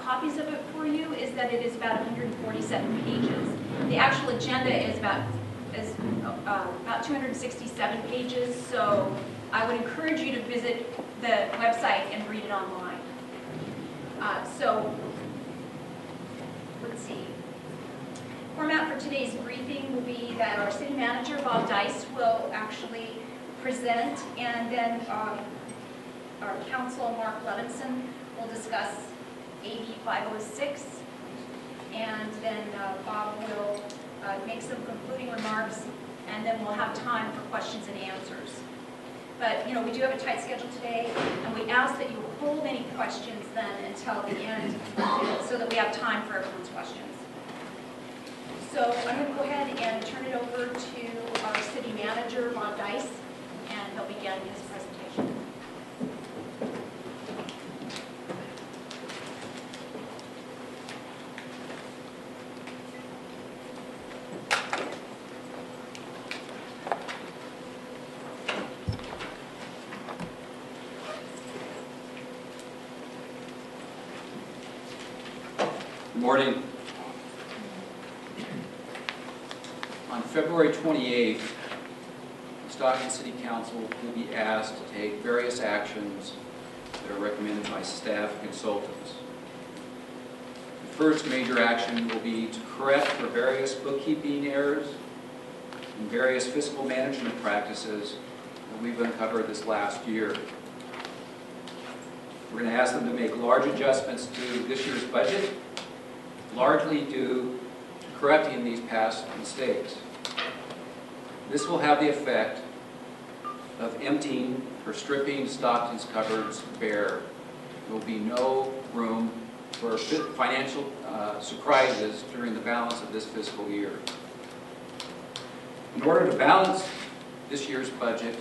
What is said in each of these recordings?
copies of it for you is that it is about 147 pages. The actual agenda is about 267 pages, so I would encourage you to visit the website and read it online. So, let's see. Format for today's briefing will be that our city manager, Bob Dice, will actually present, and then our council, Mark Levinson, will discuss AB 506, and then Bob will make some concluding remarks, and then we'll have time for questions and answers. But, you know, we do have a tight schedule today, and we ask that you hold any questions then until the end so that we have time for everyone's questions. So I'm going to go ahead and turn it over to our city manager, Bob Dice, and he'll begin his presentation. Good morning. On February 28th, the Stockton City Council will be asked to take various actions that are recommended by staff and consultants. The first major action will be to correct for various bookkeeping errors and various fiscal management practices that we've uncovered this last year. We're going to ask them to make large adjustments to this year's budget, largely due to correcting these past mistakes. This will have the effect of emptying or stripping Stockton's cupboards bare. There will be no room for financial surprises during the balance of this fiscal year. In order to balance this year's budget,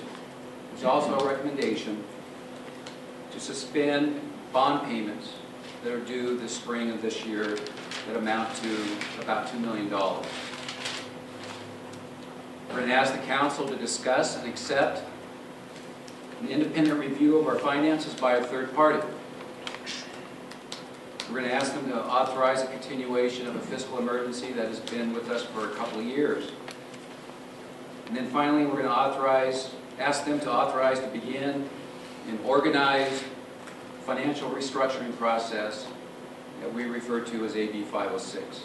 there's also a recommendation to suspend bond payments that are due the spring of this year that amount to about $2 million. We're going to ask the council to discuss and accept an independent review of our finances by a third party. We're going to ask them to authorize a continuation of a fiscal emergency that has been with us for a couple of years. And then finally, we're going to ask them to authorize to begin an organized financial restructuring process that we refer to as AB 506.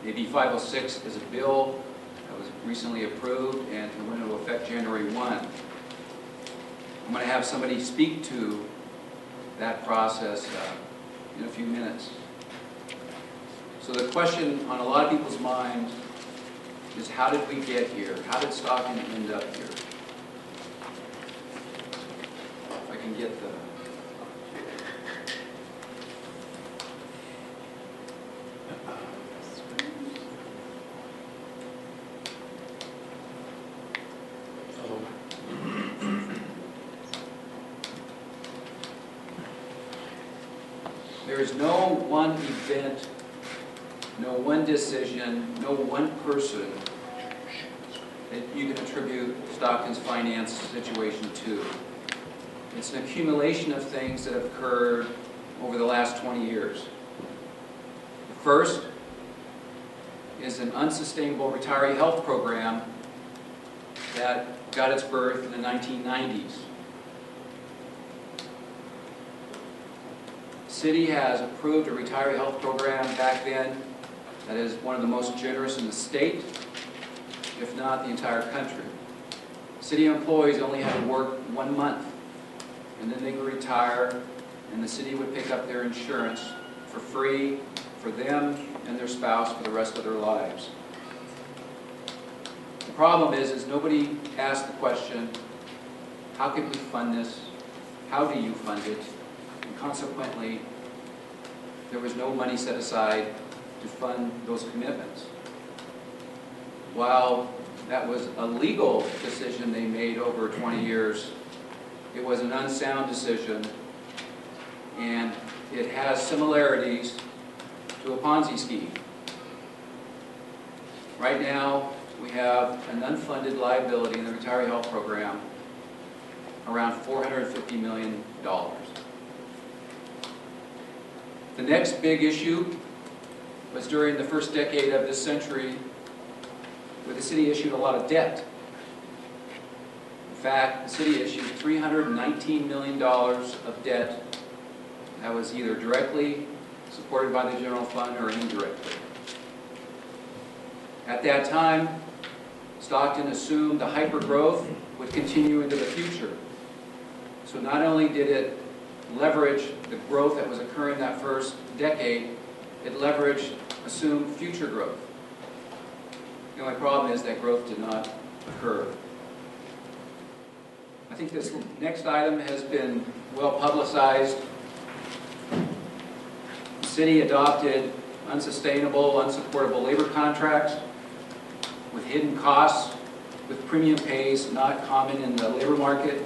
AB 506 is a bill that was recently approved and went into effect January 1. I'm going to have somebody speak to that process in a few minutes. So the question on a lot of people's minds is, how did we get here? How did Stockton end up here? If I can get the... There is no one event, no one decision, no one person that you can attribute Stockton's finance situation to. It's an accumulation of things that have occurred over the last 20 years. The first is an unsustainable retiree health program that got its birth in the 1990s. The city has approved a retiree health program back then that is one of the most generous in the state, if not the entire country. City employees only had to work 1 month, and then they would retire, and the city would pick up their insurance for free for them and their spouse for the rest of their lives. The problem is nobody asked the question, how can we fund this? How do you fund it? And consequently, there was no money set aside to fund those commitments. While that was a legal decision they made over 20 years, it was an unsound decision, and it has similarities to a Ponzi scheme. Right now, we have an unfunded liability in the retiree health program around $450 million. The next big issue was during the first decade of this century, where the city issued a lot of debt. In fact, the city issued $319 million of debt that was either directly supported by the general fund or indirectly. At that time, Stockton assumed the hyper-growth would continue into the future. So not only did it leverage the growth that was occurring that first decade, it leveraged assumed future growth. The only problem is that growth did not occur. I think this next item has been well publicized. The city adopted unsustainable, unsupportable labor contracts with hidden costs, with premium pays not common in the labor market.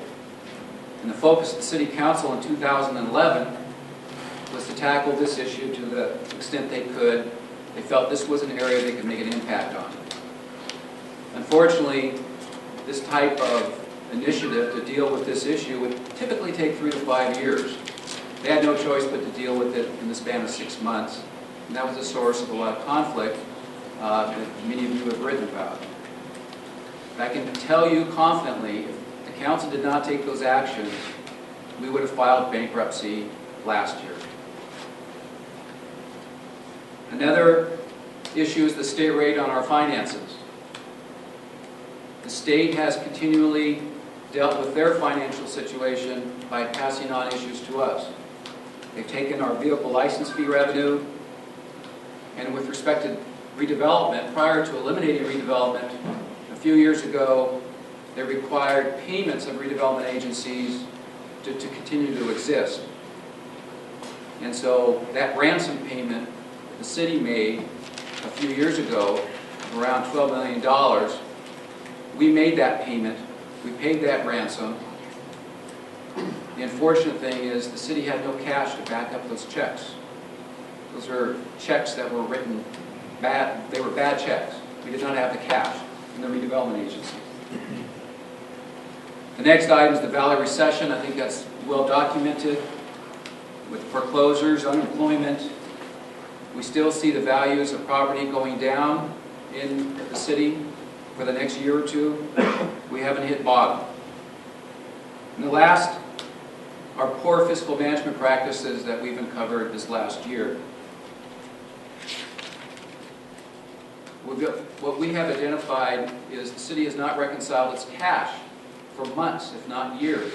And the focus of the City Council in 2011 was to tackle this issue to the extent they could. They felt this was an area they could make an impact on. Unfortunately, this type of initiative to deal with this issue would typically take 3 to 5 years. They had no choice but to deal with it in the span of 6 months. And that was the source of a lot of conflict that many of you have written about. But I can tell you confidently, if the council did not take those actions, we would have filed bankruptcy last year. Another issue is the state rate on our finances. The state has continually dealt with their financial situation by passing on issues to us. They've taken our vehicle license fee revenue, and with respect to redevelopment, prior to eliminating redevelopment, a few years ago, they required payments of redevelopment agencies to continue to exist. And so that ransom payment the city made a few years ago, of around $12 million, we made that payment, we paid that ransom. The unfortunate thing is the city had no cash to back up those checks. Those are checks that were written bad, they were bad checks. We did not have the cash from the redevelopment agency. The next item is the Valley recession. I think that's well documented with foreclosures, unemployment. We still see the values of property going down in the city for the next year or two. We haven't hit bottom. And the last are poor fiscal management practices that we've uncovered this last year. What we have identified is the city has not reconciled its cash for months, if not years.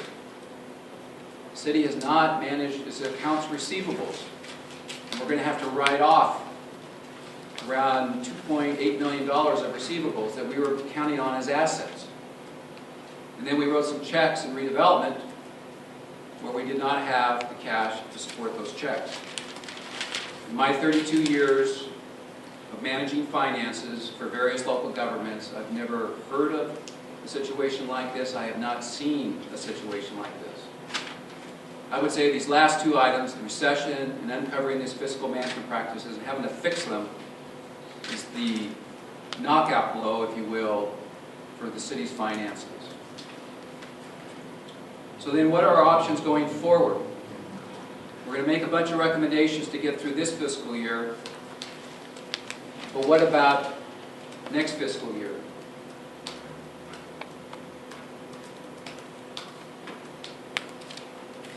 The city has not managed its accounts receivables. And we're going to have to write off around $2.8 million of receivables that we were counting on as assets. And then we wrote some checks in redevelopment where we did not have the cash to support those checks. In my 32 years of managing finances for various local governments, I've never heard of a situation like this. I have not seen a situation like this. I would say these last two items, the recession and uncovering these fiscal management practices and having to fix them, is the knockout blow, if you will, for the city's finances. So then what are our options going forward? We're going to make a bunch of recommendations to get through this fiscal year, but what about next fiscal year?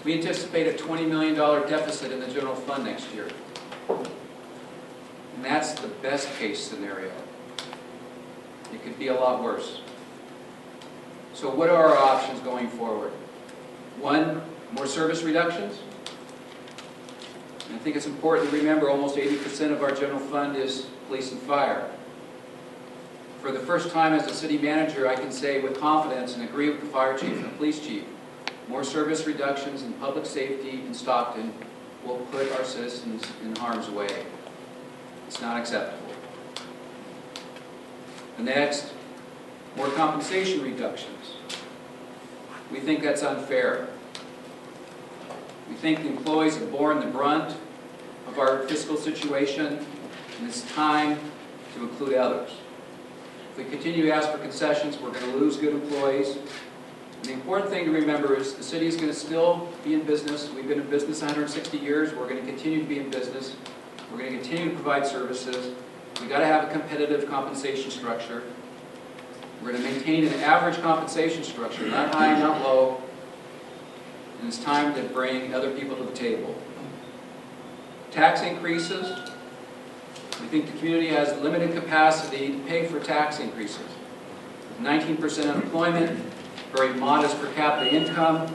We anticipate a $20 million deficit in the general fund next year. And that's the best case scenario. It could be a lot worse. So what are our options going forward? One, more service reductions. And I think it's important to remember almost 80% of our general fund is police and fire. For the first time as a city manager, I can say with confidence and agree with the fire chief and the police chief, more service reductions in public safety in Stockton will put our citizens in harm's way. It's not acceptable. The next, more compensation reductions. We think that's unfair. We think the employees have borne the brunt of our fiscal situation, and it's time to include others. If we continue to ask for concessions, we're going to lose good employees, And the important thing to remember is the city is going to still be in business. We've been in business 160 years. We're going to continue to be in business. We're going to continue to provide services. We've got to have a competitive compensation structure. We're going to maintain an average compensation structure, not high, not low. And it's time to bring other people to the table. Tax increases. We think the community has limited capacity to pay for tax increases. 19% unemployment, very modest per capita income.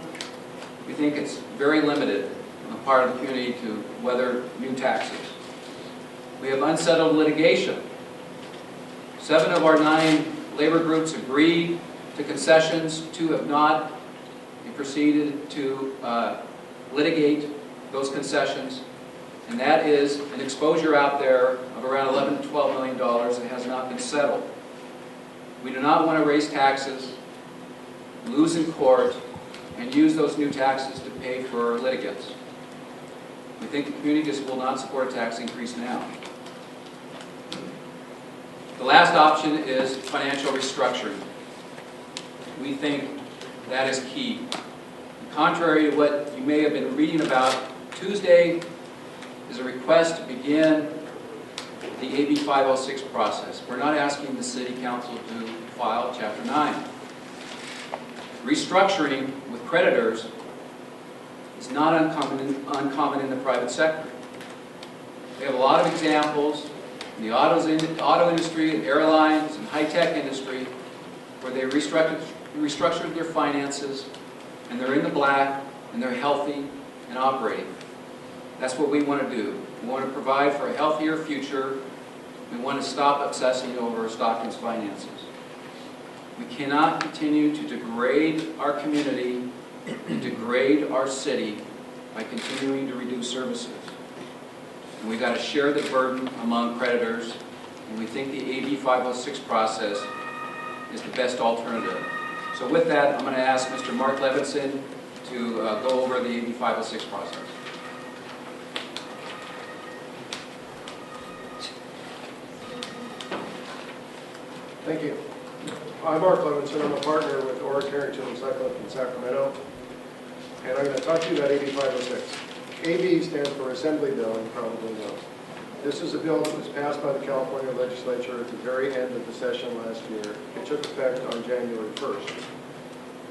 We think it's very limited on the part of the community to weather new taxes. We have unsettled litigation. 7 of our 9 labor groups agreed to concessions. 2 have not. We proceeded to litigate those concessions. And that is an exposure out there of around $11 to $12 million that has not been settled. We do not want to raise taxes, lose in court, and use those new taxes to pay for litigants. We think the community just will not support a tax increase now. The last option is financial restructuring. We think that is key. Contrary to what you may have been reading about, Tuesday is a request to begin the AB 506 process. We're not asking the City Council to file Chapter 9. Restructuring with creditors is not uncommon in the private sector. We have a lot of examples in the auto industry, and airlines, and high-tech industry where they restructured their finances, and they're in the black, and they're healthy and operating. That's what we want to do. We want to provide for a healthier future. We want to stop obsessing over Stockton's finances. We cannot continue to degrade our community and degrade our city by continuing to reduce services. And we've got to share the burden among creditors, and we think the AB 506 process is the best alternative. So with that, I'm going to ask Mr. Mark Levinson to go over the AB 506 process. Thank you. I'm Mark Levinson. I'm a partner with Orrick, Harrington, and Stkn in Sacramento. And I'm going to talk to you about AB 506. AB stands for Assembly Bill, you probably know. This is a bill that was passed by the California legislature at the very end of the session last year. It took effect on January 1st.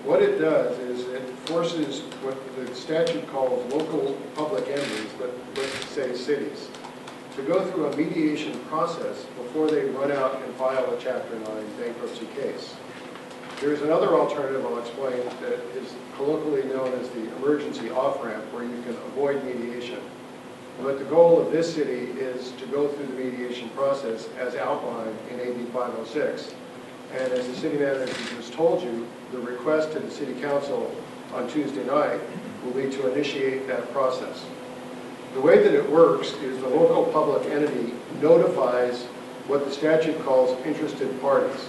What it does is it forces what the statute calls local public entities, but let's say cities, to go through a mediation process before they run out and file a Chapter 9 bankruptcy case. There's another alternative I'll explain that is colloquially known as the emergency off-ramp, where you can avoid mediation. But the goal of this city is to go through the mediation process as outlined in AB 506. And as the city manager just told you, the request to the city council on Tuesday night will be to initiate that process. The way that it works is the local public entity notifies what the statute calls interested parties.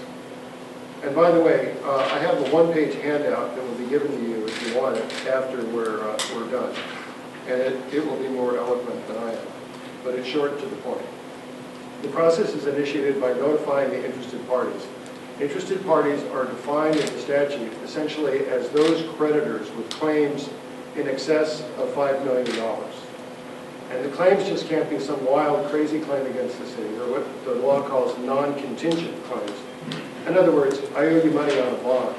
And by the way, I have a one-page handout that will be given to you if you want it after we're done. And it will be more eloquent than I am, but it's short to the point. The process is initiated by notifying the interested parties. Interested parties are defined in the statute essentially as those creditors with claims in excess of $5 million. And the claims just can't be some wild, crazy claim against the city. They're what the law calls non-contingent claims. In other words, I owe you money on a bond.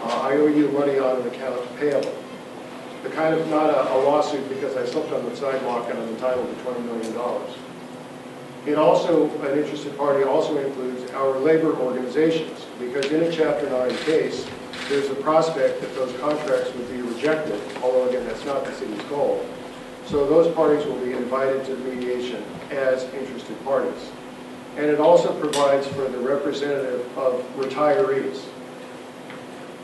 I owe you money on an account payable. The kind of, not a lawsuit because I slipped on the sidewalk and I'm entitled to $20 million. It also, an interested party also includes our labor organizations, because in a Chapter 9 case, there's a prospect that those contracts would be rejected, although again, that's not the city's goal. So those parties will be invited to the mediation as interested parties. And it also provides for the representative of retirees.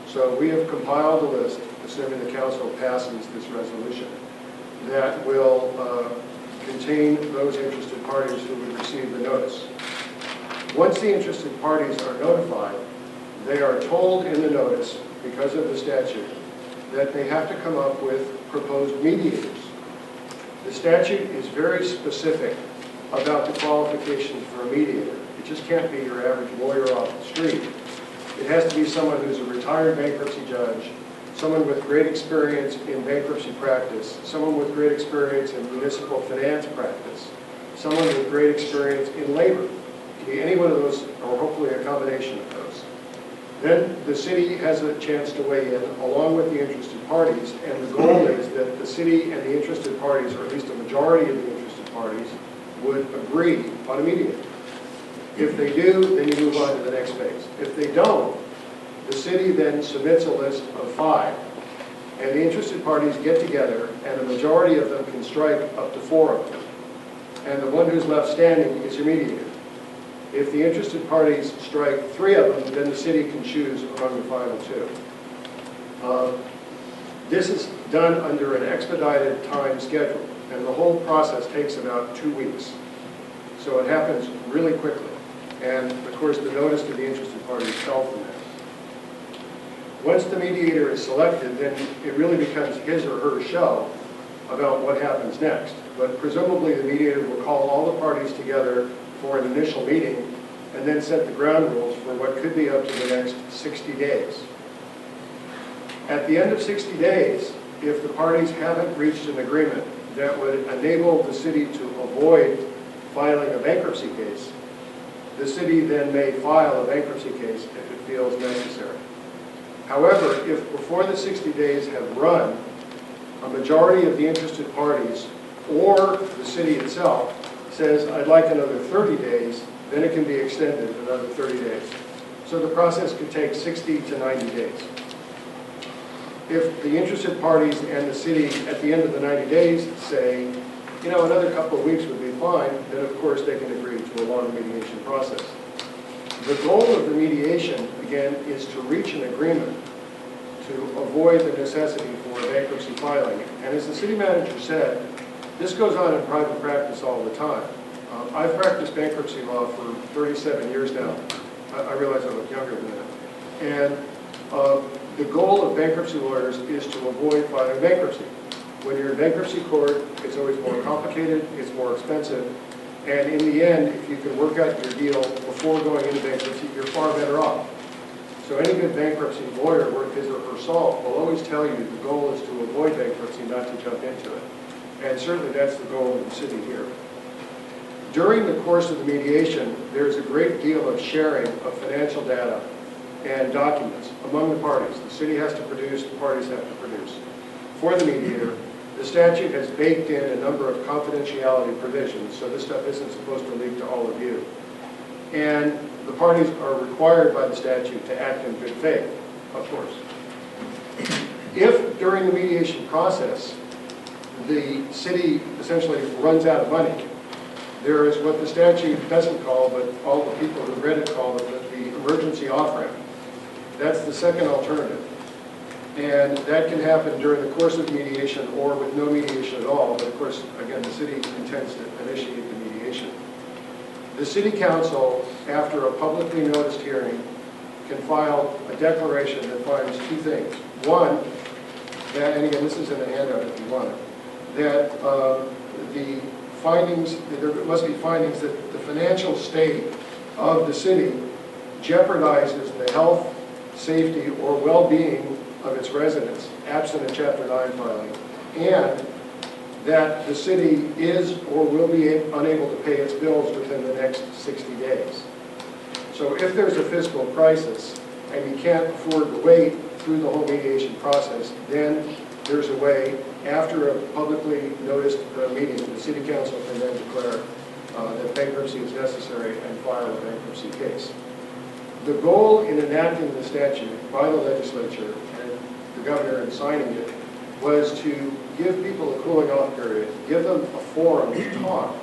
So we have compiled a list, assuming the council passes this resolution, that will contain those interested parties who would receive the notice. Once the interested parties are notified, they are told in the notice, because of the statute, that they have to come up with proposed mediators. The statute is very specific about the qualifications for a mediator. It just can't be your average lawyer off the street. It has to be someone who's a retired bankruptcy judge, someone with great experience in bankruptcy practice, someone with great experience in municipal finance practice, someone with great experience in labor. It can be any one of those, or hopefully a combination of those. Then the city has a chance to weigh in along with the interested parties, and the goal is that the city and the interested parties, or at least a majority of the interested parties, would agree on a mediator. If they do, then you move on to the next phase. If they don't, the city then submits a list of 5, and the interested parties get together, and a majority of them can strike up to 4 of them. And the one who's left standing is your mediator. If the interested parties strike 3 of them, then the city can choose among the final 2. This is done under an expedited time schedule, and the whole process takes about 2 weeks. So it happens really quickly. And of course, the notice to the interested parties fell from that. Once the mediator is selected, then it really becomes his or her show about what happens next. But presumably the mediator will call all the parties together for an initial meeting and then set the ground rules for what could be up to the next 60 days. At the end of 60 days, if the parties haven't reached an agreement that would enable the city to avoid filing a bankruptcy case, the city then may file a bankruptcy case if it feels necessary. However, if before the 60 days have run, a majority of the interested parties or the city itself says, I'd like another 30 days, then it can be extended another 30 days. So the process could take 60 to 90 days. If the interested parties and the city at the end of the 90 days say, you know, another couple of weeks would be fine, then of course they can agree to a long mediation process. The goal of the mediation, again, is to reach an agreement to avoid the necessity for bankruptcy filing. And as the city manager said, this goes on in private practice all the time. I've practiced bankruptcy law for 37 years now. I realize I look younger than that. And the goal of bankruptcy lawyers is to avoid filing bankruptcy. When you're in bankruptcy court, it's always more complicated, it's more expensive, and in the end, if you can work out your deal before going into bankruptcy, you're far better off. So any good bankruptcy lawyer, worth his or her salt, will always tell you the goal is to avoid bankruptcy, not to jump into it. And certainly that's the goal of the city here. During the course of the mediation, there's a great deal of sharing of financial data and documents among the parties. The city has to produce, the parties have to produce. For the mediator, the statute has baked in a number of confidentiality provisions, so this stuff isn't supposed to leak to all of you. And the parties are required by the statute to act in good faith, of course. If during the mediation process, the city essentially runs out of money, there is what the statute doesn't call, but all the people who read it call it the emergency off-ramp. That's the second alternative. And that can happen during the course of mediation or with no mediation at all, but of course, again, the city intends to initiate the mediation. The city council, after a publicly noticed hearing, can file a declaration that finds 2 things. One, that, and again, this is in the handout if you want it, that the findings, there must be findings that the financial state of the city jeopardizes the health, safety, or well-being of its residents, absent a Chapter 9 filing, and that the city is or will be unable to pay its bills within the next 60 days. So if there's a fiscal crisis and you can't afford to wait through the whole mediation process, then there's a way, after a publicly noticed meeting, the city council can then declare that bankruptcy is necessary and file a bankruptcy case. The goal in enacting the statute by the legislature and the governor in signing it was to give people a cooling off period, give them a forum to talk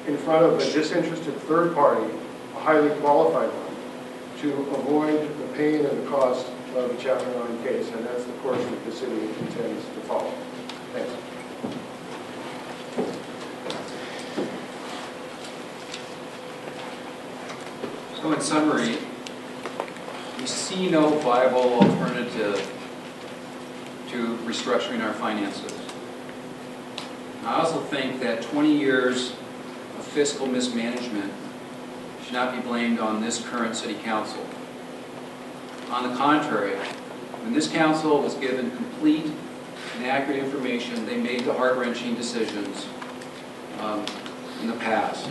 in front of a disinterested third party, a highly qualified one, to avoid the pain and the cost of a Chapter 9 case, and that's the course that the city intends to follow. Thanks. So in summary, we see no viable alternative to restructuring our finances. I also think that 20 years of fiscal mismanagement should not be blamed on this current city council. On the contrary, when this council was given complete and accurate information, they made the heart-wrenching decisions in the past.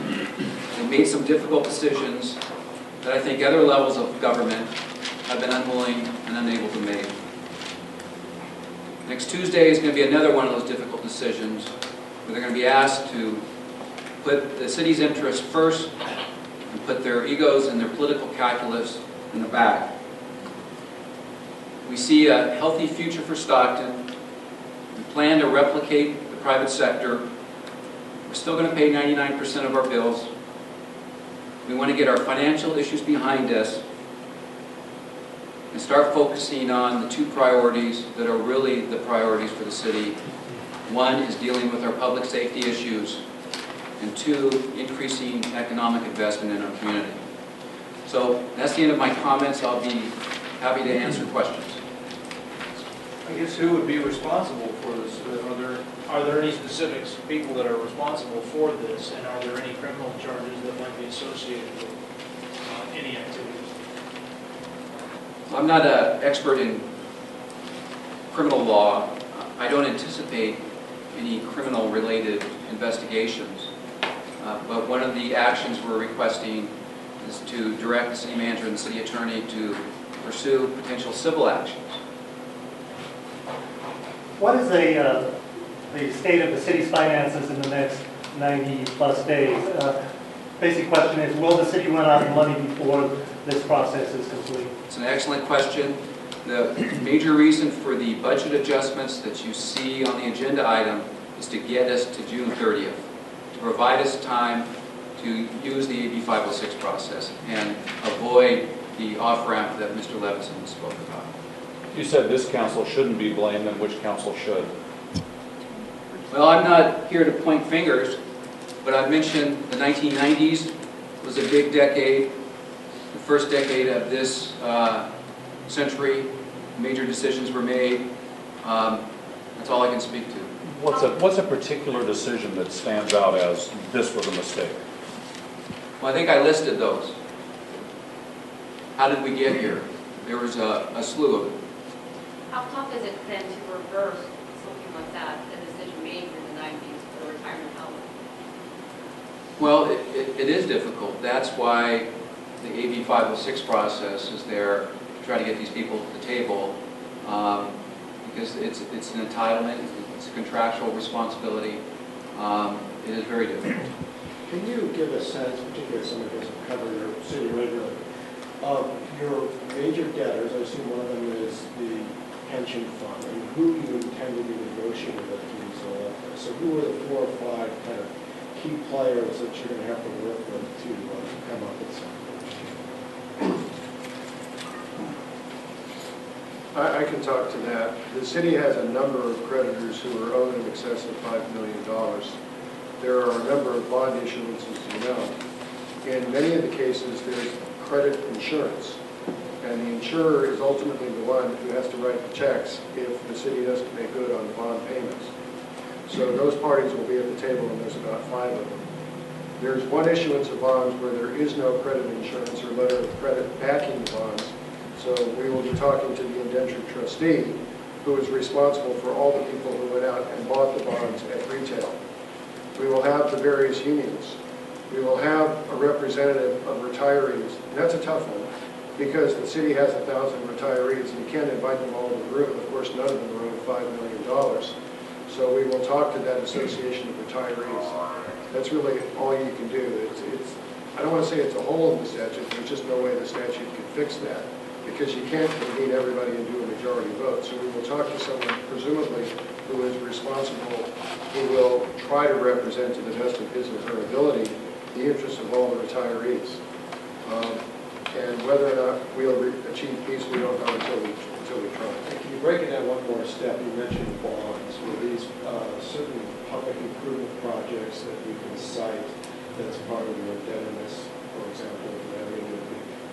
They made some difficult decisions that I think other levels of government have been unwilling and unable to make. Next Tuesday is going to be another one of those difficult decisions where they're going to be asked to put the city's interests first and put their egos and their political calculus in the back. We see a healthy future for Stockton. We plan to replicate the private sector. We're still going to pay 99% of our bills. We want to get our financial issues behind us and start focusing on the two priorities that are really the priorities for the city. One is dealing with our public safety issues, and two, increasing economic investment in our community. So that's the end of my comments. I'll be happy to answer questions. I guess who would be responsible for this? Are there any specific people that are responsible for this, and are there any criminal charges that might be associated with any activities? I'm not an expert in criminal law. I don't anticipate any criminal-related investigations. But one of the actions we're requesting is to direct the city manager and the city attorney to pursue potential civil actions. What is the state of the city's finances in the next 90-plus days? Basic question is, will the city run out of money before this process is complete? It's an excellent question. The major reason for the budget adjustments that you see on the agenda item is to get us to June 30th, to provide us time to use the AB 506 process and avoid the off-ramp that Mr. Levinson spoke about. You said this council shouldn't be blamed, and which council should? Well, I'm not here to point fingers, but I've mentioned the 1990s was a big decade. The first decade of this century, major decisions were made. That's all I can speak to. What's a particular decision that stands out as this was a mistake? Well, I think I listed those. How did we get here? There was a slew of them. How tough is it then to reverse something like that, a decision made in the 90s for the retirement health? Well, it is difficult. That's why the AB 506 process is there to try to get these people to the table, because it's an entitlement, it's a contractual responsibility. It is very difficult. Can you give a sense, particularly some of us who cover your city regularly, of your major debtors? I assume one of them is the pension fund, and who you tend to be negotiating with to resolve this. So who are the 4 or 5 kind of key players that you're going to have to work with to come up with something? I can talk to that. The city has a number of creditors who are owed in excess of $5 million. There are a number of bond issuances, you know. In many of the cases, there's credit insurance. And the insurer is ultimately the one who has to write the checks if the city doesn't make good on the bond payments. So those parties will be at the table, and there's about 5 of them. There's one issuance of bonds where there is no credit insurance or letter of credit backing the bonds. So we will be talking to the indentured trustee, who is responsible for all the people who went out and bought the bonds at retail. We will have the various unions. We will have a representative of retirees. And that's a tough one, because the city has 1,000 retirees, and you can't invite them all to the room. Of course, none of them are owed $5 million. So we will talk to that association of retirees. That's really all you can do. I don't want to say it's a hole in the statute. There's just no way the statute can fix that, because you can't convene everybody and do a majority vote. So we will talk to someone, presumably, who is responsible, who will try to represent to the best of his or her ability the interests of all the retirees. And whether or not we'll achieve peace, we don't know until we try. Can you break it down one more step? You mentioned bonds. Were these certain public improvement projects that you can cite that's part of your indebtedness, for example,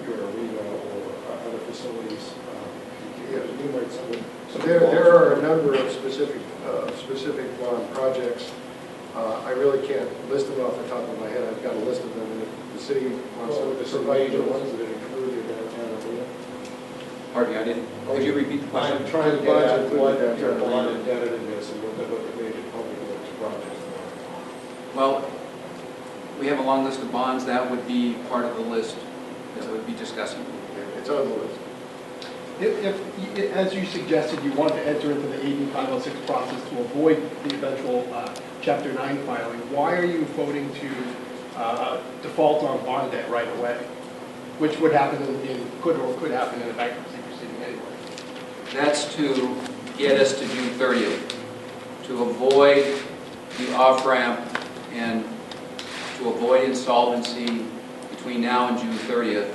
your arena or other facilities? Enumerate some There are a number of specific bond projects. I really can't list them off the top of my head. I've got a list of them, and if the city wants to the major ones that include your downtown arena. Pardon me, I didn't, could you repeat the question? I'm trying to get Bonds at included what that your term. bond indebtedness and what the major public works projects are. Well, we have a long list of bonds. That would be part of the list that we'd be discussing. It's on the list. If, as you suggested, you want to enter into the AB 506 process to avoid the eventual Chapter 9 filing, why are you voting to default on bond debt right away? Which would happen could happen in a bankruptcy proceeding anyway. That's to get us to June 30th, to avoid the off-ramp and to avoid insolvency between now and June 30th.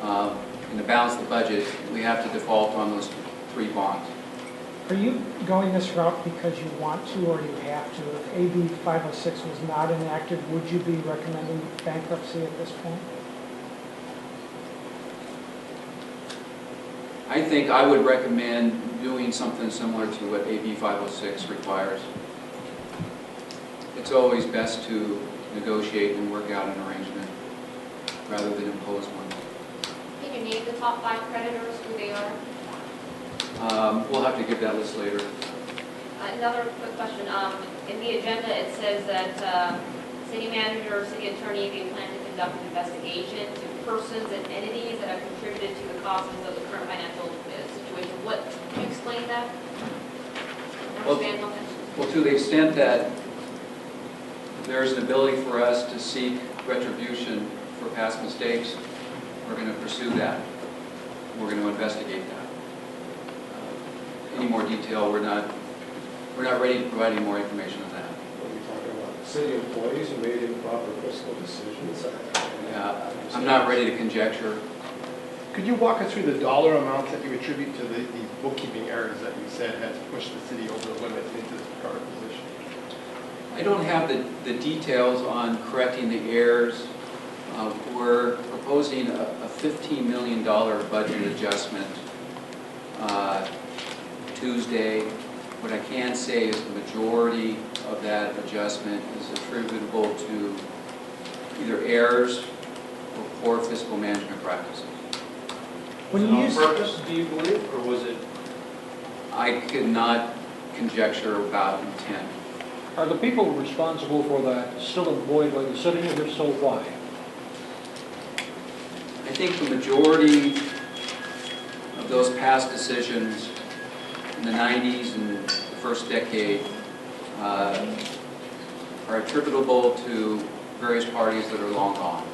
And to balance the budget, we have to default on those 3 bonds. Are you going this route because you want to or you have to? If AB 506 was not enacted, would you be recommending bankruptcy at this point? I think I would recommend doing something similar to what AB 506 requires. It's always best to negotiate and work out an arrangement rather than impose one. Can you name the top 5 creditors, who they are? We'll have to give that list later. Another quick question. In the agenda, it says that city manager or city attorney may plan to conduct an investigation to persons and entities that have contributed to the causes of the current financial situation. Can you explain that? Understand on that? Well, to the extent that there's an ability for us to seek retribution for past mistakes, we're going to pursue that. We're going to investigate that. Any more detail, we're not ready to provide any more information on that. What are you talking about? City employees who made improper fiscal decisions? I'm not ready to conjecture. Could you walk us through the dollar amounts that you attribute to the bookkeeping errors that you said has pushed the city over the limit into this current position? I don't have the details on correcting the errors. We're proposing a $15 million budget adjustment Tuesday. What I can say is the majority of that adjustment is attributable to either errors or poor fiscal management practices. Was it on purpose, do you believe, or was it? I could not conjecture about intent. Are the people responsible for that still employed by the city, and if so, why? I think the majority of those past decisions in the 90s and the first decade are attributable to various parties that are long gone.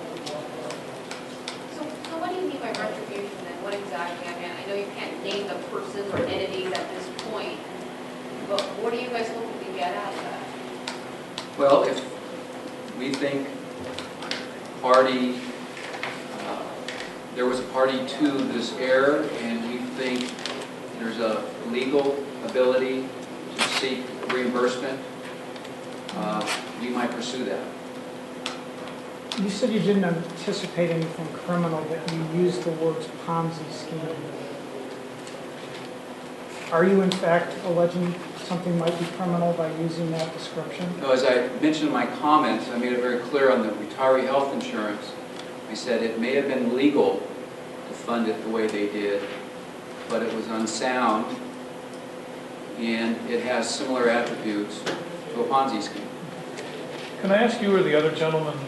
So what do you mean by retribution then? What exactly? I mean, I know you can't name the persons or entities at this point, but what are you guys hoping to get out of that? Well, if we think there was a party to this error and we think there's a legal ability to seek reimbursement, we might pursue that. You said you didn't anticipate anything criminal, but you used the words Ponzi scheme. Are you in fact alleging something might be criminal by using that description? No, as I mentioned in my comments, I made it very clear on the retiree health insurance. I said it may have been legal to fund it the way they did, but it was unsound, and it has similar attributes to a Ponzi scheme. Can I ask you or the other gentleman,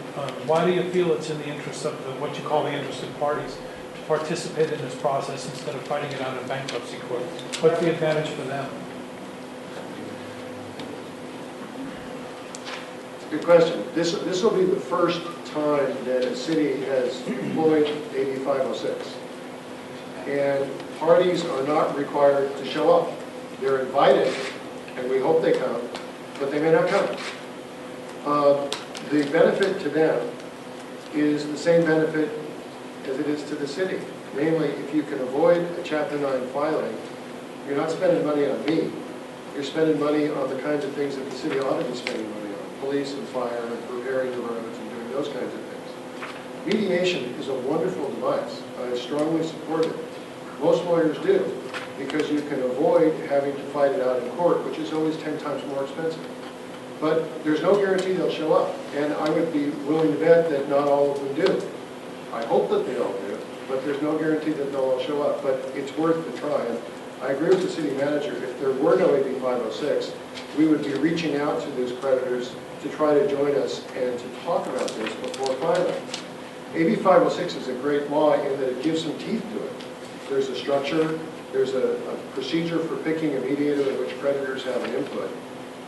why do you feel it's in the interest of what you call the interested parties to participate in this process instead of fighting it out in bankruptcy court? What's the advantage for them? Good question. This will be the first time that a city has employed AB 506. And parties are not required to show up. They're invited, and we hope they come, but they may not come. The benefit to them is the same benefit as it is to the city. Namely, if you can avoid a Chapter 9 filing, you're not spending money on me. You're spending money on the kinds of things that the city ought to be spending money on. Police and fire and repairing the roads and doing those kinds of things. Mediation is a wonderful device. I strongly support it. Most lawyers do, because you can avoid having to fight it out in court, which is always 10 times more expensive. But there's no guarantee they'll show up, and I would be willing to bet that not all of them do. I hope that they all do, but there's no guarantee that they'll all show up. But it's worth the try. And I agree with the city manager. If there were no AB 506, we would be reaching out to those creditors to try to join us and to talk about this before filing. AB 506 is a great law in that it gives some teeth to it. There's a structure, there's a procedure for picking a mediator in which creditors have an input.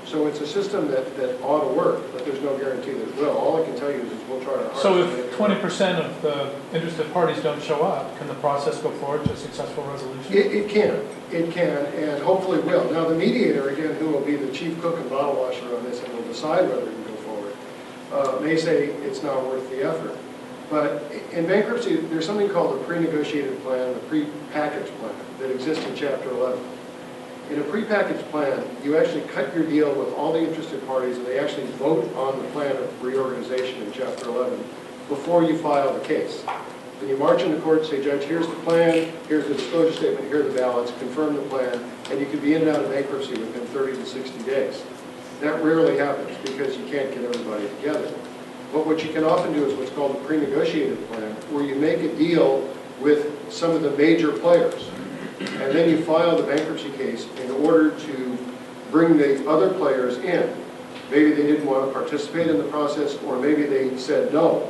So it's a system that ought to work, but there's no guarantee that it will. All I can tell you is we'll try our hardest. So to make if it work. 20% of the interested parties don't show up, can the process go forward to a successful resolution? It can, and hopefully will. Now, the mediator, again, who will be the chief cook and bottle washer on this and will decide whether it can go forward, may say it's not worth the effort. But in bankruptcy, there's something called a pre-negotiated plan, a pre-packaged plan that exists in Chapter 11. In a prepackaged plan, you actually cut your deal with all the interested parties, and they actually vote on the plan of reorganization in Chapter 11 before you file the case. Then you march into court and say, Judge, here's the plan, here's the disclosure statement, here are the ballots, confirm the plan, and you can be in and out of bankruptcy within 30 to 60 days. That rarely happens because you can't get everybody together. But what you can often do is what's called a pre-negotiated plan, where you make a deal with some of the major players. And then you file the bankruptcy case in order to bring the other players in. Maybe they didn't want to participate in the process, or maybe they said no.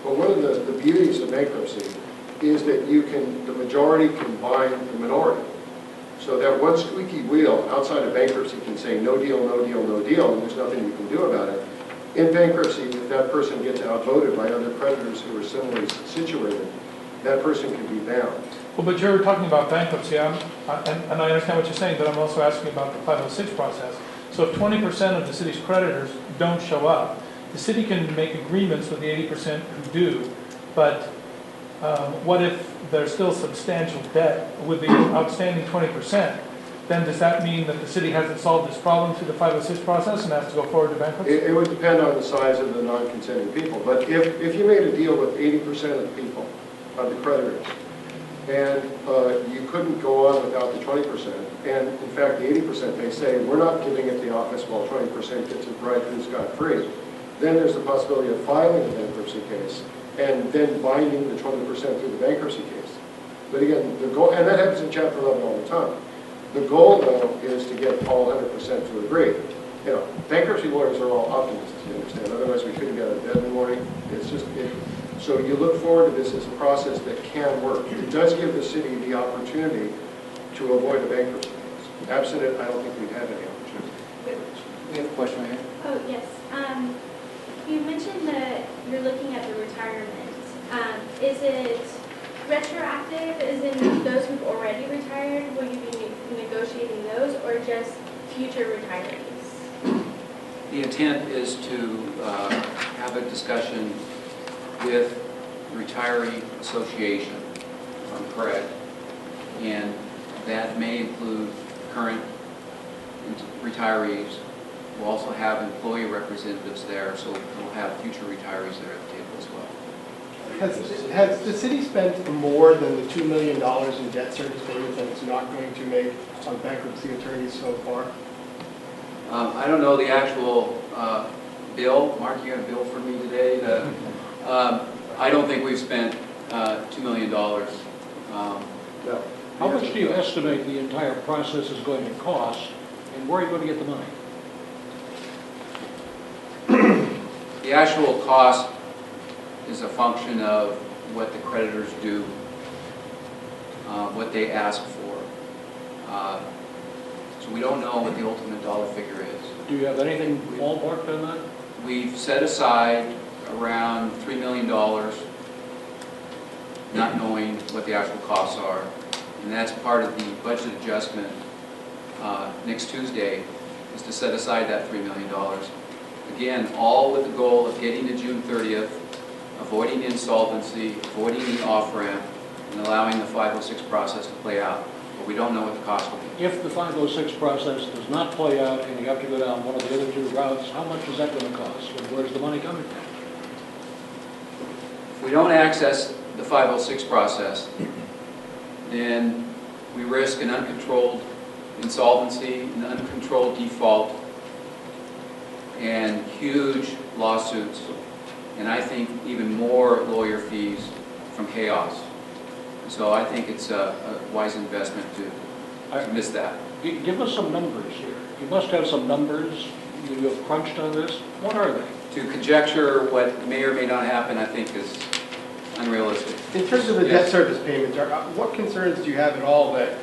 But one of the beauties of bankruptcy is that the majority can bind the minority. So that one squeaky wheel outside of bankruptcy can say no deal, no deal, no deal, and there's nothing you can do about it. In bankruptcy, if that person gets outvoted by other creditors who are similarly situated, that person can be bound. Well, but you're talking about bankruptcy, and I understand what you're saying, but I'm also asking about the 506 process. So if 20% of the city's creditors don't show up, the city can make agreements with the 80% who do, but what if there's still substantial debt with the outstanding 20%? Then does that mean that the city hasn't solved this problem through the 506 process and has to go forward to bankruptcy? It would depend on the size of the non-consenting people. But if you made a deal with 80% of the people, of the creditors, and you couldn't go on without the 20%, and in fact the 80% may say, we're not giving it the office while 20% gets it right through scot-free, then there's the possibility of filing a bankruptcy case and then binding the 20% through the bankruptcy case. But again, the goal, and that happens in Chapter 11 all the time. The goal, though, is to get all 100% to agree. You know, bankruptcy lawyers are all optimists, you understand. Otherwise, we couldn't get out of bed in the morning. It's just, so you look forward to this as a process that can work. It does give the city the opportunity to avoid a bankruptcy case. Absent it, I don't think we'd have any opportunity. We have a question right here. Oh, yes. You mentioned that you're looking at the retirement. Is it retroactive, as in those who've already retired? Will you be negotiating those, or just future retirees? The intent is to have a discussion with retiree association, if I'm correct, and that may include current retirees. We'll also have employee representatives there, so we'll have future retirees there at the table as well. Has the city spent more than the $2 million in debt service payments that it's not going to make on bankruptcy attorneys so far? I don't know the actual bill. Mark, you got a bill for me today? I don't think we've spent $2 million. No. How much do you estimate the entire process is going to cost, and where are you going to get the money? The actual cost is a function of what the creditors do, what they ask for. So we don't know what the ultimate dollar figure is. Do you have anything ballparked on that? We've set aside around $3 million, not knowing what the actual costs are. And that's part of the budget adjustment next Tuesday, is to set aside that $3 million. Again, all with the goal of getting to June 30th, avoiding insolvency, avoiding the off-ramp, and allowing the 506 process to play out. But we don't know what the cost will be. If the 506 process does not play out and you have to go down one of the other two routes, how much is that going to cost? And where's the money coming from? If we don't access the 506 process, then we risk an uncontrolled insolvency, an uncontrolled default, and huge lawsuits, and I think even more lawyer fees from chaos. So I think it's a wise investment to miss that. Give us some numbers here. You must have some numbers you have crunched on this. What are they? To conjecture what may or may not happen, I think is unrealistic. In terms of the debt service payments, what concerns do you have at all that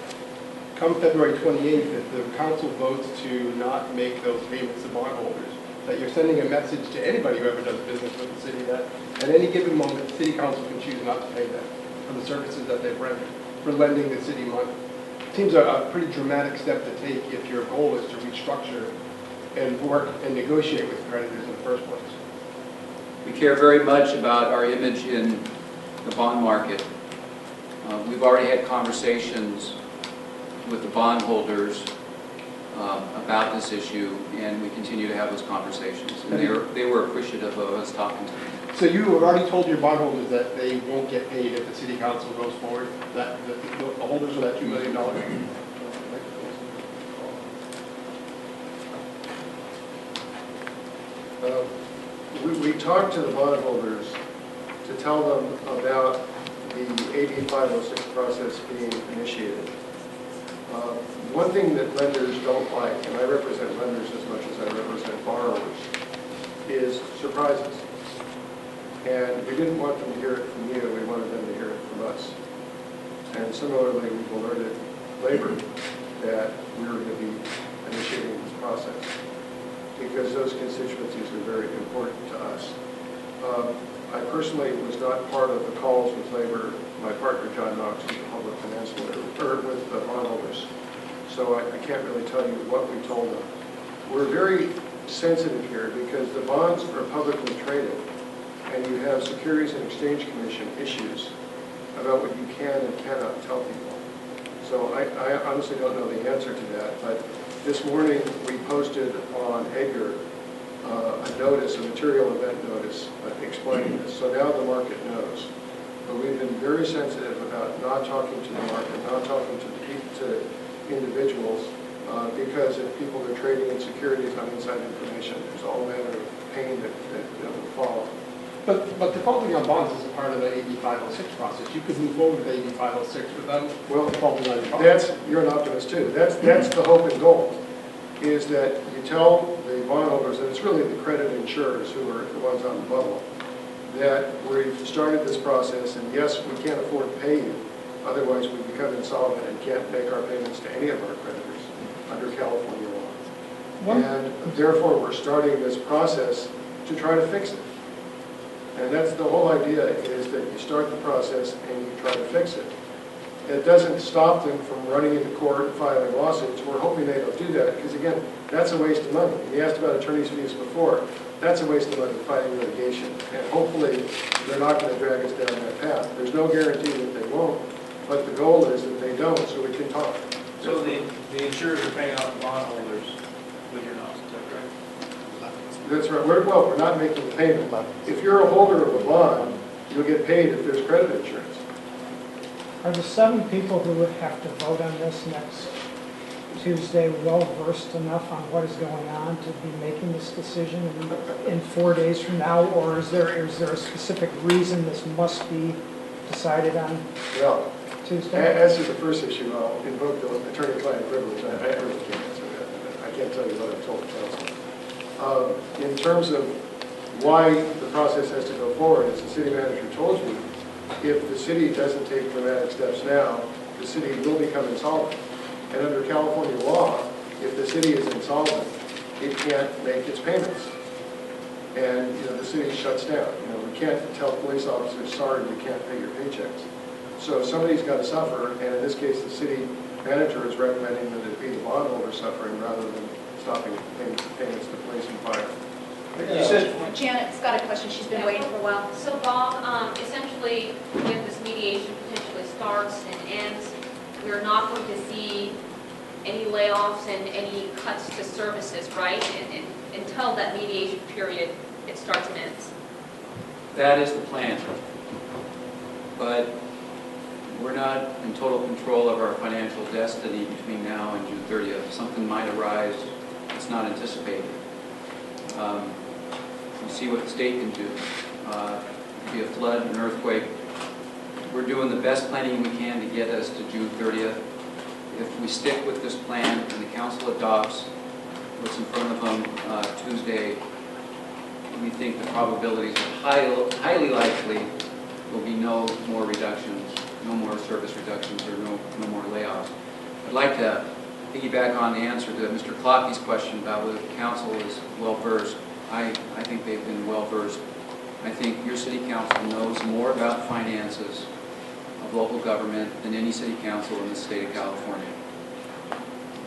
come February 28th, if the council votes to not make those payments to bondholders, that you're sending a message to anybody who ever does business with the city that at any given moment, the city council can choose not to pay them for the services that they've rendered, for lending the city money? Seems a pretty dramatic step to take if your goal is to restructure and work and negotiate with creditors in the first place. We care very much about our image in the bond market. We've already had conversations with the bondholders about this issue, and we continue to have those conversations. And they were appreciative of us talking to them. So you have already told your bondholders that they won't get paid if the city council goes forward, that the holders of that $2 million? We talked to the bondholders to tell them about the AB 506 process being initiated. One thing that lenders don't like, and I represent lenders as much as I represent borrowers, is surprises. And we didn't want them to hear it from you, we wanted them to hear it from us. And similarly, we've alerted labor that we were going to be initiating this process, because those constituencies are very important to us. I personally was not part of the calls with labor. My partner, John Knox, is the public finance lawyer, or with the bondholders. So I can't really tell you what we told them. We're very sensitive here because the bonds are publicly traded, and you have Securities and Exchange Commission issues about what you can and cannot tell people. So I honestly don't know the answer to that, but this morning we posted on Edgar a notice, a material event notice explaining this. So now the market knows. But we've been very sensitive about not talking to the market, not talking to individuals, because if people are trading in securities on inside information, there's all manner of pain that will follow. But defaulting on bonds isn't part of the AB 506 process. You could move forward with AB 506 without defaulting on your bonds. You're an optimist too. That's the hope and goal, is that you tell the bondholders, and it's really the credit insurers who are the ones on the bubble, that we've started this process, and yes, we can't afford to pay you. Otherwise, we become insolvent and can't make our payments to any of our creditors under California law. And therefore, we're starting this process to try to fix it. And that's the whole idea, is that you start the process and you try to fix it. It doesn't stop them from running into court and filing lawsuits. We're hoping they don't do that, because again, that's a waste of money. And you asked about attorney's fees before. That's a waste of money fighting litigation. And hopefully, they're not going to drag us down that path. There's no guarantee that they won't, but the goal is that they don't, so we can talk. So the insurers are paying out the bondholders, but you're not, is that correct? That's right. We're not making the payment. If you're a holder of a bond, you'll get paid if there's credit insurance. Are the 7 people who would have to vote on this next Tuesday well-versed enough on what is going on to be making this decision in 4 days from now, or is there a specific reason this must be decided on Tuesday? As to the first issue, I'll invoke the attorney-client privilege. I really can't answer that. I can't tell you what I've told counsel. In terms of why the process has to go forward, as the city manager told you, if the city doesn't take dramatic steps now, the city will become insolvent. And under California law, if the city is insolvent, it can't make its payments. And the city shuts down. We can't tell police officers, sorry, we can't pay your paychecks. So somebody's got to suffer, and in this case, the city manager is recommending that it be the bondholder suffering rather than stopping payments to police and fire. You said, Janet's got a question. She's been waiting for a while. So Bob, essentially, when this mediation potentially starts and ends, we're not going to see any layoffs and any cuts to services, right? And until that mediation period, it starts and ends. That is the plan. But we're not in total control of our financial destiny between now and June 30th. Something might arise that's not anticipated. We see what the state can do. It could be a flood, an earthquake, we're doing the best planning we can to get us to June 30th. If we stick with this plan and the council adopts what's in front of them Tuesday, we think the probabilities are highly likely will be no more reductions, no more service reductions, or no more layoffs. I'd like to piggyback on the answer to Mr. Clockey's question about whether the council is well-versed. I think they've been well-versed. I think your city council knows more about finances of local government than any city council in the state of California.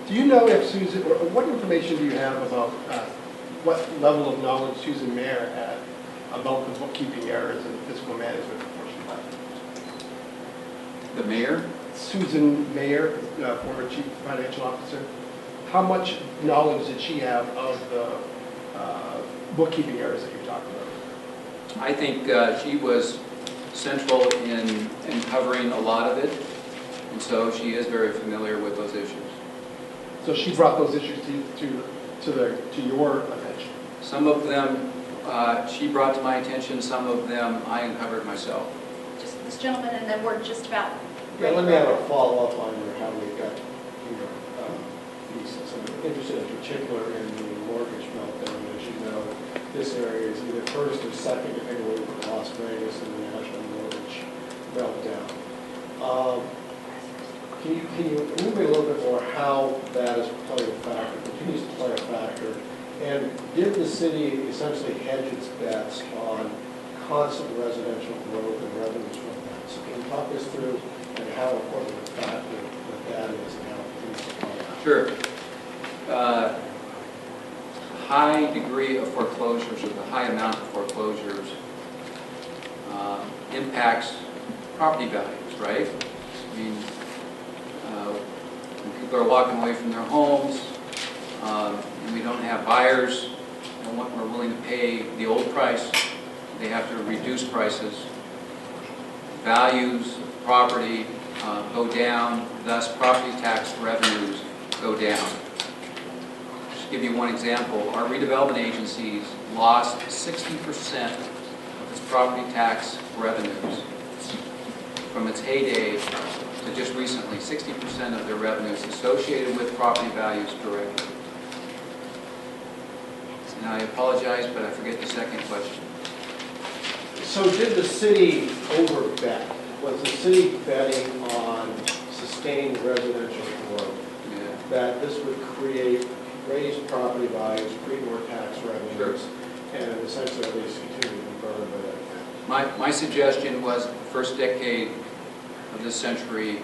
Do you know if Susan, or what information do you have about what level of knowledge Susan Mayer had about the bookkeeping errors and fiscal management before she left? The mayor? Susan Mayer, former chief financial officer. How much knowledge did she have of the bookkeeping errors that you're talking about? I think she was central in covering a lot of it, and so she is very familiar with those issues. So she brought those issues to your attention? Some of them she brought to my attention, some of them I uncovered myself. Just this gentleman, and then we're just about Yeah, ready. let me have a follow-up on how we got your thesis. I'm interested in particular in the mortgage meltdown. As you know, this area is either first or second, depending on where Las Vegas and the national mortgage meltdown. Can you illuminate a little bit more how that is playing a factor, continues to play a factor? And did the city essentially hedge its bets on constant residential growth and revenues from that? So can you talk us through and how important a factor that is and how it continues to play out? Sure. High degree of foreclosures, or the high amount of foreclosures, impacts property values, right? I mean, when people are walking away from their homes, and we don't have buyers and what we're willing to pay the old price, they have to reduce prices. Values of property go down, thus property tax revenues go down. Just to give you one example, our redevelopment agencies lost 60% of its property tax revenues from its heyday to just recently. 60% of their revenues associated with property values directly. And I apologize, but I forget the second question. So did the city overbet? Was the city betting on sustained residential growth? Yeah. That this would create raised property values, create more tax revenues, and essentially at least continue to be burned by that? My suggestion was the first decade of this century,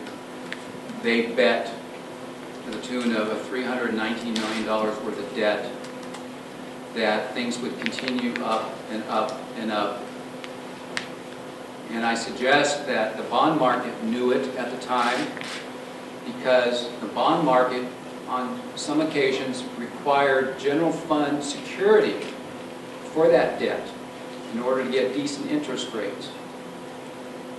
they bet to the tune of $319 million worth of debt, that things would continue up and up and up. And I suggest that the bond market knew it at the time, because the bond market on some occasions required general fund security for that debt in order to get decent interest rates.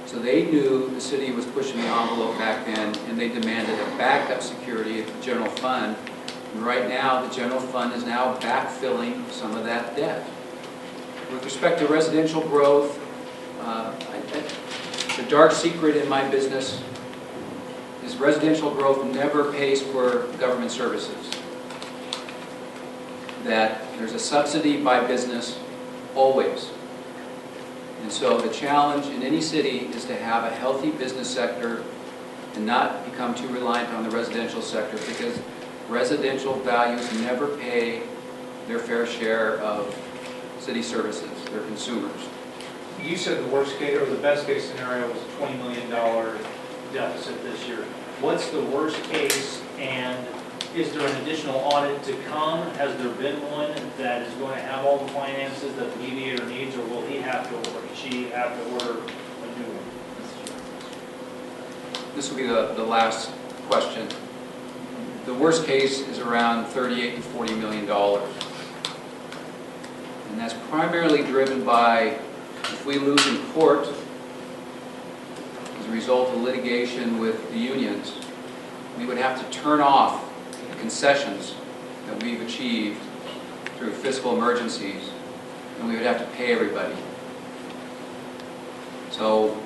So they knew the city was pushing the envelope back then, and they demanded a backup security at the general fund. And right now, the general fund is now backfilling some of that debt. With respect to residential growth, the dark secret in my business is residential growth never pays for government services. That there's a subsidy by business always. And so the challenge in any city is to have a healthy business sector and not become too reliant on the residential sector, because residential values never pay their fair share of city services, their consumers. You said the worst case, or the best case scenario was a $20 million deficit this year. What's the worst case, and is there an additional audit to come? Has there been one that is going to have all the finances that the mediator needs, or will he have to, or she have to order a new one? This will be the last question. The worst case is around $38 to $40 million. And that's primarily driven by, if we lose in court as a result of litigation with the unions, we would have to turn off the concessions that we've achieved through fiscal emergencies, and we would have to pay everybody. So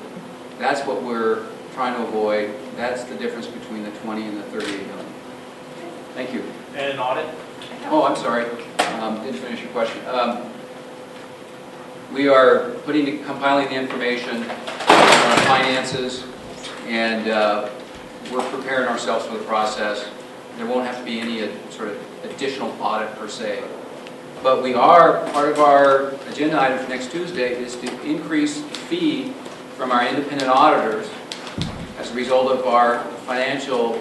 That's what we're trying to avoid. That's the difference between the 20 and the 38 million. Thank you. And an audit? Oh, I'm sorry. Didn't finish your question. We are compiling the information on our finances, and we're preparing ourselves for the process. There won't have to be any sort of additional audit per se. But part of our agenda item for next Tuesday is to increase the fee from our independent auditors as a result of our financial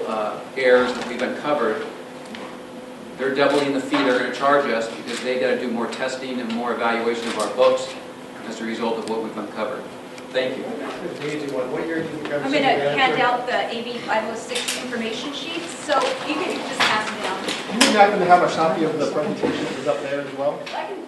errors that we've uncovered. They're doubling the fee they're going to charge us because they got to do more testing and more evaluation of our books as a result of what we've uncovered. Thank you. It's an easy one. What year did you become I'm city going to manager? hand out the AB 506 information sheets, so you can just pass them down. Do you happen to have a copy of the presentation that's up there as well? I can